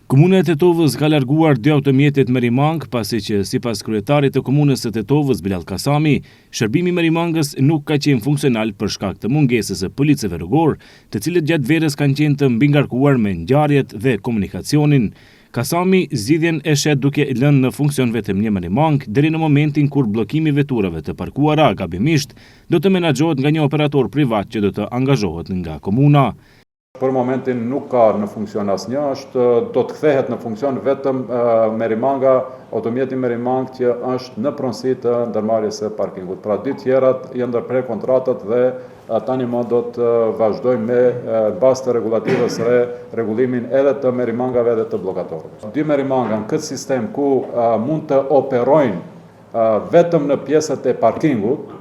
Komuna e Tetovës ka larguar 2 automjetet Merimang, pasi që sipas kryetarit të komunës së Tetovës Bilal Kasami, shërbimi Merimangës nuk ka qenë funksional për shkak të mungesës së policëve rrugor, të cilët gjatë verës kanë qenë të mbingarkuar me ngjarjet dhe komunikacionin. Kasami zgjidhjen e shet duke lënë në funksion vetëm një Merimang deri në momentin kur bllokimi i veturave të parkuara gabimisht do të menaxhohet nga një operator privat që do të angazhohet nga komuna. Për momentin nuk ka në funksion asnjë, do të kthehet në funksion vetëm Merimanga, automjeti Merimang që është në pronësi të ndërmarrjes së parkingut. Pra dy tjerat janë ndërprer kontratat dhe tani më do të vazhdojmë me bazë të regulativës rregullimin edhe të Merimangave edhe të bllokatorëve. Dy Merimanga në këtë sistem ku mund të operojnë vetëm në pjesët e parkingut,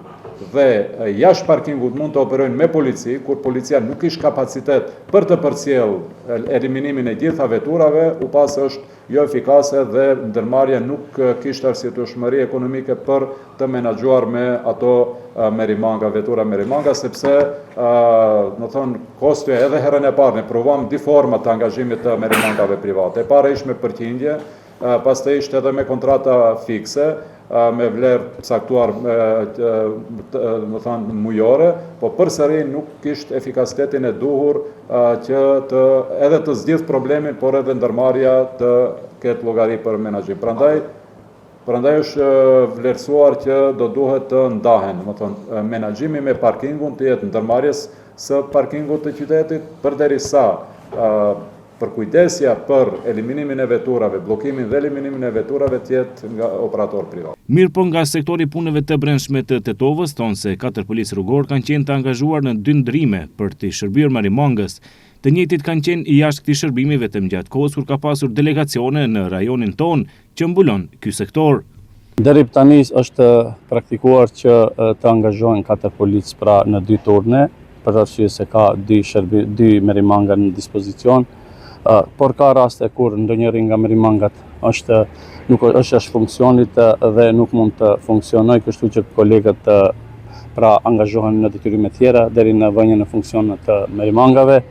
dhe jashtë parkingut mund të operojnë me polici, kur policia nuk ishte kapacitet për të përcjellë eliminimin e gjitha veturave, u pas është jo efikase dhe ndërmarrja nuk kishte arsyeshmëri ekonomike për të menaxhuar me ato Merimanga, vetura Merimanga, sepse kosto edhe herën e parë ne provuam dy forma të angazhimit të Merimangave private. E para ishte me përqindje, pastaj ishte edhe me kontrata fikse, me vlerë caktuar mujore, po përsëri nuk kishte efikasitetin e duhur që edhe të zgjidh problemin, por edhe ndërmarrja të ketë llogari për menaxhim. Prandaj është vlerësuar që do duhet të ndahen, menaxhimi me parkingun të jetë ndërmarrjes së parkingut të qytetit, përderisa përkujdesja për eliminimin e veturave, bllokimin dhe eliminimin e veturave të jetë nga operator privat. Mirë po nga sektori punëve të brendshme të Tetovës, thonë se 4 policë rrugor kanë qenë të angazhuar në 2 ndrime për të shërbyer Merimangës. Të njëjtit kanë qenë jashtë këtij shërbimi vetëm gjatë kohës kur ka pasur delegacione në rajonin ton që mbulon ky sektor. Deri tani është praktikuar që të angazhohen 4 policë pra në 2 turne, për arsye se ka 2 Merimanga në dispozicion. Por ka raste kur ndonjëri nga Merimangat nuk është jashtë funksionit dhe nuk mund të funksionojë, kështu që kolegët angazhohen në detyrime tjera deri në vënien në funksion të Merimangave.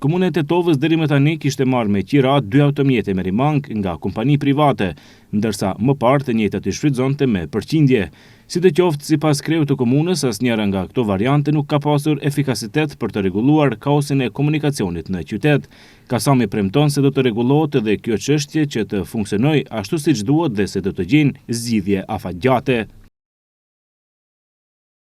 Komuna e Tetovës deri më tani kishte marrë me qira 2 automjete Merimang nga kompani private, ndërsa më parë të njëjtat i shfrytëzonte me përqindje. Sidoqoftë, sipas kreut të komunës, asnjëra nga këto variante nuk ka pasur efikasitet për të rregulluar kaosin e komunikacionit në qytet. Kasami premton se do të rregullohet edhe kjo çështje që të funksionojë ashtu siç duhet dhe se do të gjejnë zgjidhje afatgjate.